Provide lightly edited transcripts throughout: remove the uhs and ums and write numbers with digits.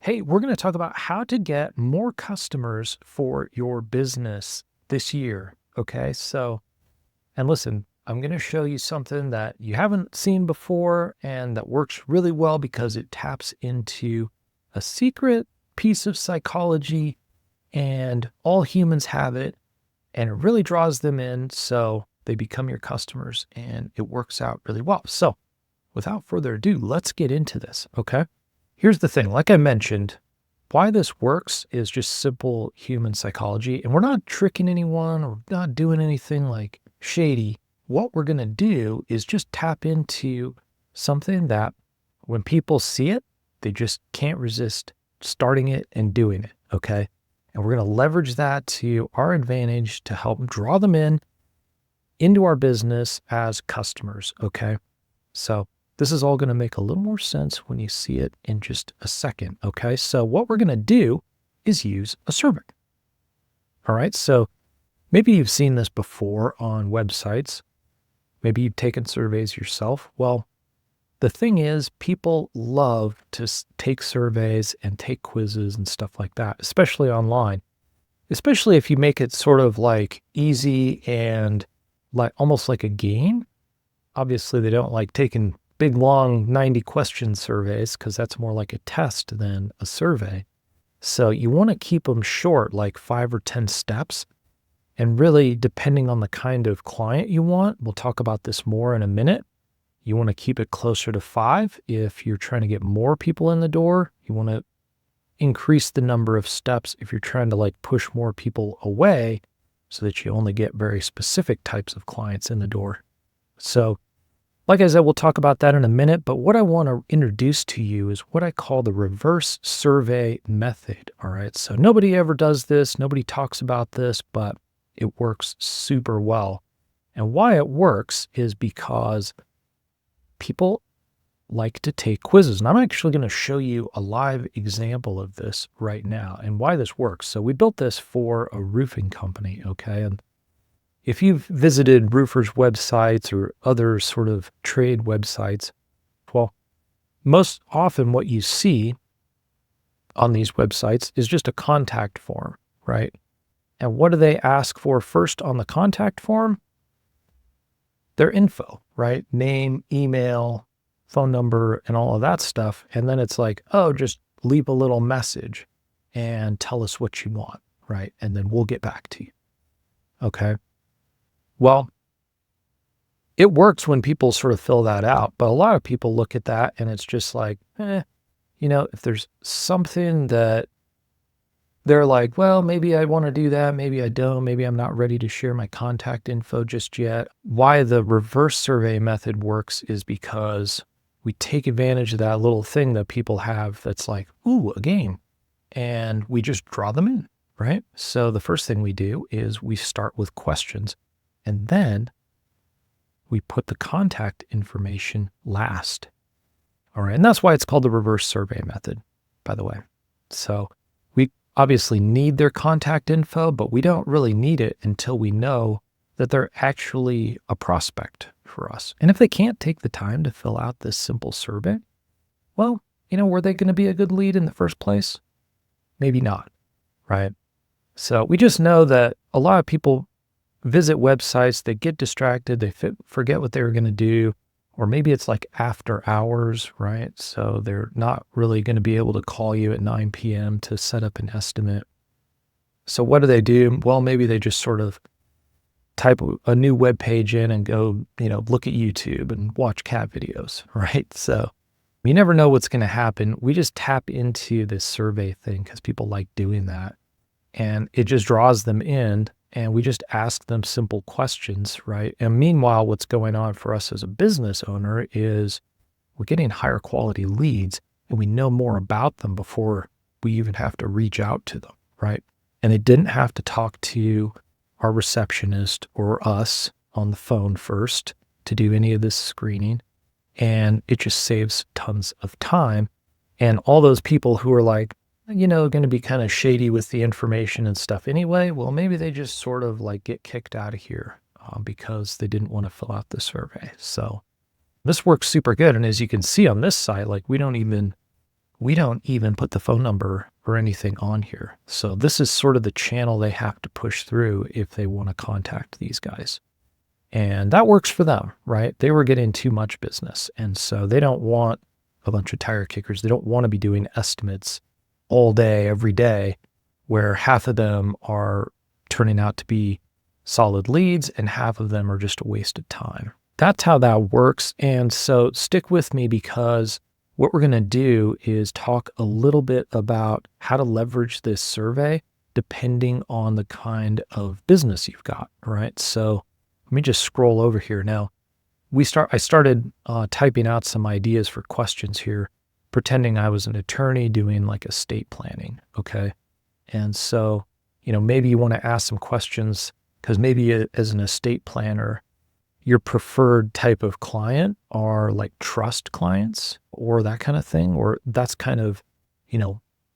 Hey, we're going to talk about how to get more customers for your business this year. Okay. And listen, I'm going to show you something that you haven't seen before and that works really well because it taps into a secret piece of psychology, and all humans have it, and it really draws them in. So they become your customers and it works out really well. So without further ado, let's get into this. Okay. Here's the thing, like I mentioned, why this works is just simple human psychology, and we're not tricking anyone or not doing anything like shady. What we're going to do is just tap into something that when people see it, they just can't resist starting it and doing it. Okay. And we're going to leverage that to our advantage to help draw them into our business as customers. Okay. So this is all going to make a little more sense when you see it in just a second. Okay. So what we're going to do is use a survey. All right. So maybe you've seen this before on websites. Maybe you've taken surveys yourself. Well, the thing is, people love to take surveys and take quizzes and stuff like that, especially online, especially if you make it sort of like easy and like almost like a game. Obviously, they don't like taking big, long 90 question surveys because that's more like a test than a survey. So you want to keep them short, like 5 or 10 steps. And really, depending on the kind of client you want, we'll talk about this more in a minute. You want to keep it closer to 5 if you're trying to get more people in the door. You want to increase the number of steps if you're trying to like push more people away so that you only get very specific types of clients in the door. So like I said, we'll talk about that in a minute, but what I want to introduce to you is what I call the reverse survey method. All right. So nobody ever does this. Nobody talks about this, but it works super well. And why it works is because people like to take quizzes. And I'm actually going to show you a live example of this right now and why this works. So we built this for a roofing company. Okay. And if you've visited roofers' websites or other sort of trade websites, well, most often what you see on these websites is just a contact form, right? And what do they ask for first on the contact form? Their info, right? Name, email, phone number, and all of that stuff. And then it's like, oh, just leave a little message and tell us what you want, right? And then we'll get back to you. Okay. Well, it works when people sort of fill that out, but a lot of people look at that and it's just like, if there's something that they're like, well, maybe I want to do that, maybe I don't, maybe I'm not ready to share my contact info just yet. Why the reverse survey method works is because we take advantage of that little thing that people have that's like, ooh, a game, and we just draw them in, right? So the first thing we do is we start with questions. And then we put the contact information last. All right. And that's why it's called the reverse survey method, by the way. So we obviously need their contact info, but we don't really need it until we know that they're actually a prospect for us. And if they can't take the time to fill out this simple survey, well, were they going to be a good lead in the first place? Maybe not. Right. So we just know that a lot of people visit websites, they get distracted, they forget what they were going to do, or maybe it's like after hours, right? So they're not really going to be able to call you at 9 p.m. to set up an estimate. So what do? Well, maybe they just sort of type a new web page in and go, look at YouTube and watch cat videos, right? So you never know what's going to happen. We just tap into this survey thing because people like doing that, and it just draws them in. And we just ask them simple questions, right? And meanwhile, what's going on for us as a business owner is we're getting higher quality leads, and we know more about them before we even have to reach out to them, right? And they didn't have to talk to our receptionist or us on the phone first to do any of this screening. And it just saves tons of time. And all those people who are like, going to be kind of shady with the information and stuff anyway, well, maybe they just sort of like get kicked out of here because they didn't want to fill out the survey. So this works super good. And as you can see on this site, like we don't even we don't even put the phone number or anything on here. So this is sort of the channel they have to push through if they want to contact these guys. And that works for them, right? They were getting too much business. And so they don't want a bunch of tire kickers. They don't want to be doing estimates all day, every day, where half of them are turning out to be solid leads and half of them are just a waste of time. That's how that works. And so stick with me, because what we're going to do is talk a little bit about how to leverage this survey depending on the kind of business you've got, right? So let me just scroll over here. Now, I started typing out some ideas for questions here, pretending I was an attorney doing like estate planning, okay? And so, maybe you want to ask some questions, because maybe as an estate planner, your preferred type of client are like trust clients or that kind of thing, or that's kind of,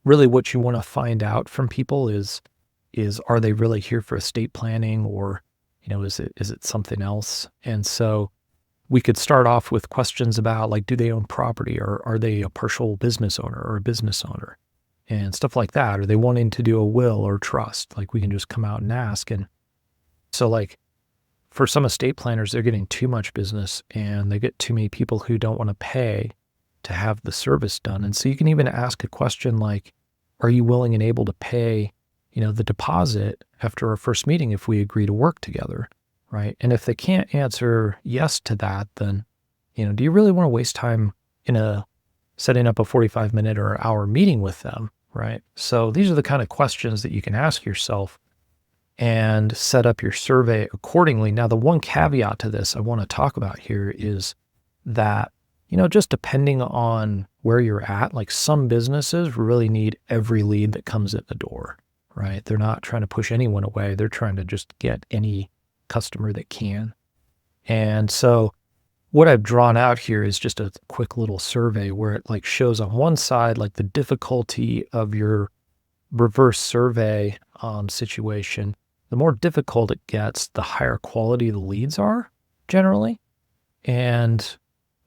really what you want to find out from people is are they really here for estate planning, or, is it something else? And so we could start off with questions about like, do they own property, or are they a partial business owner or a business owner and stuff like that? Are they wanting to do a will or trust? Like, we can just come out and ask. And so like, for some estate planners, they're getting too much business and they get too many people who don't want to pay to have the service done. And so you can even ask a question like, are you willing and able to pay, the deposit after our first meeting if we agree to work together, right? And if they can't answer yes to that, then, do you really want to waste time setting up a 45-minute or hour meeting with them, right? So these are the kind of questions that you can ask yourself and set up your survey accordingly. Now, the one caveat to this I want to talk about here is that, just depending on where you're at, like some businesses really need every lead that comes in the door, right? They're not trying to push anyone away. They're trying to just get any customer that can. And so what I've drawn out here is just a quick little survey where it like shows on one side, like the difficulty of your reverse survey situation. The more difficult it gets, the higher quality the leads are generally. And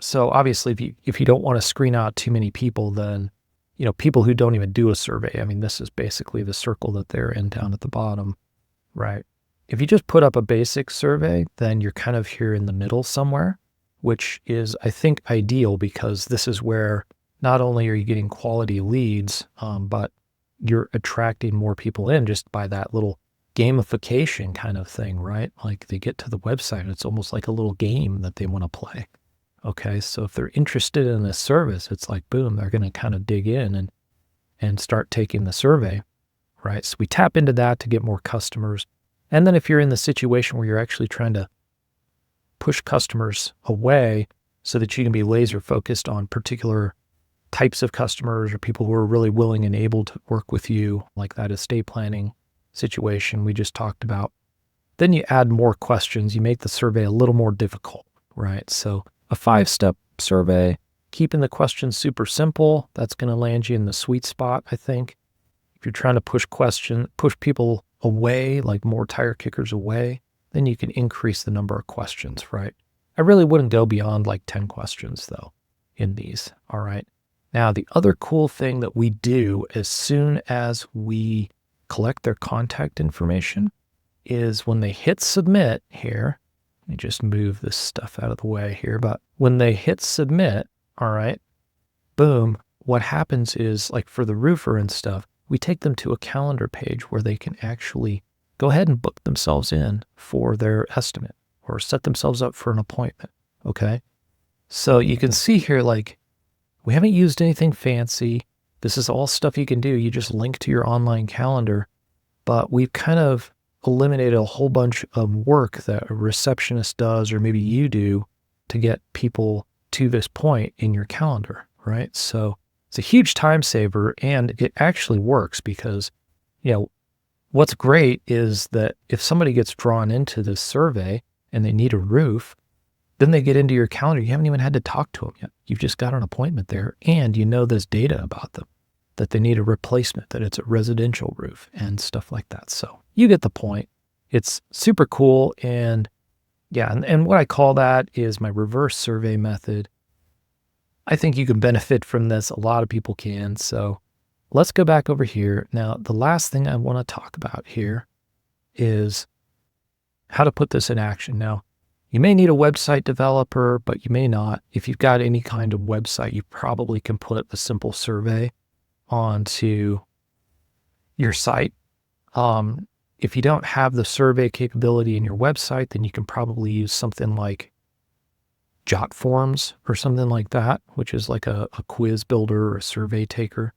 so obviously if you don't want to screen out too many people, then, people who don't even do a survey, I mean, this is basically the circle that they're in down at the bottom, right? If you just put up a basic survey, then you're kind of here in the middle somewhere, which is, I think, ideal, because this is where not only are you getting quality leads, but you're attracting more people in just by that little gamification kind of thing, right? Like they get to the website, it's almost like a little game that they want to play. Okay, so if they're interested in this service, it's like, boom, they're going to kind of dig in and start taking the survey, right? So we tap into that to get more customers. And then if you're in the situation where you're actually trying to push customers away so that you can be laser focused on particular types of customers or people who are really willing and able to work with you, like that estate planning situation we just talked about, then you add more questions. You make the survey a little more difficult, right? So a 5-step survey, keeping the questions super simple, that's going to land you in the sweet spot, I think. If you're trying to push people away, like more tire kickers away, then you can increase the number of questions, right? I really wouldn't go beyond like 10 questions though in these, all right? Now, the other cool thing that we do as soon as we collect their contact information is when they hit submit here, let me just move this stuff out of the way here, but when they hit submit, all right, boom, what happens is, like for the roofer and stuff, we take them to a calendar page where they can actually go ahead and book themselves in for their estimate or set themselves up for an appointment, okay? So you can see here, like, we haven't used anything fancy. This is all stuff you can do. You just link to your online calendar, but we've kind of eliminated a whole bunch of work that a receptionist does, or maybe you do, to get people to this point in your calendar, right? So it's a huge time saver, and it actually works because, what's great is that if somebody gets drawn into this survey and they need a roof, then they get into your calendar. You haven't even had to talk to them yet. You've just got an appointment there, and you know this data about them, that they need a replacement, that it's a residential roof and stuff like that. So you get the point. It's super cool. And yeah, and what I call that is my reverse survey method. I think you can benefit from this. A lot of people can. So let's go back over here. Now, the last thing I want to talk about here is how to put this in action. Now, you may need a website developer, but you may not. If you've got any kind of website, you probably can put a simple survey onto your site. If you don't have the survey capability in your website, then you can probably use something like Jot Forms or something like that, which is like a quiz builder or a survey taker.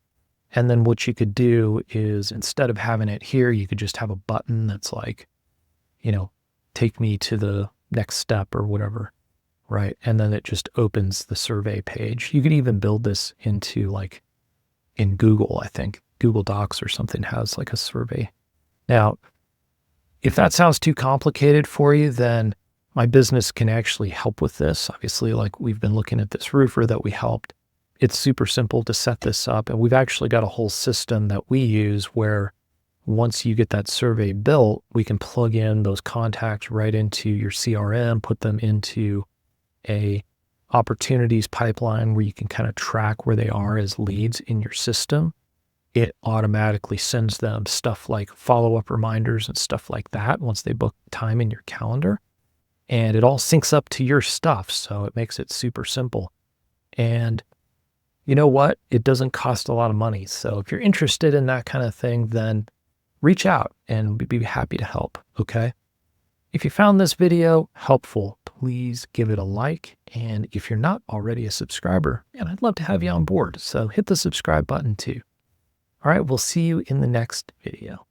And then what you could do is, instead of having it here, you could just have a button that's like, take me to the next step or whatever, right? And then it just opens the survey page. You could even build this into like in Google, I think. Google Docs or something has like a survey. Now, if that sounds too complicated for you, then my business can actually help with this. Obviously, like we've been looking at this roofer that we helped. It's super simple to set this up. And we've actually got a whole system that we use where once you get that survey built, we can plug in those contacts right into your CRM, put them into a opportunities pipeline where you can kind of track where they are as leads in your system. It automatically sends them stuff like follow-up reminders and stuff like that once they book time in your calendar. And it all syncs up to your stuff, so it makes it super simple. And you know what? It doesn't cost a lot of money. So if you're interested in that kind of thing, then reach out and we'd be happy to help, okay? If you found this video helpful, please give it a like. And if you're not already a subscriber, man, I'd love to have you on board. So hit the subscribe button too. All right, we'll see you in the next video.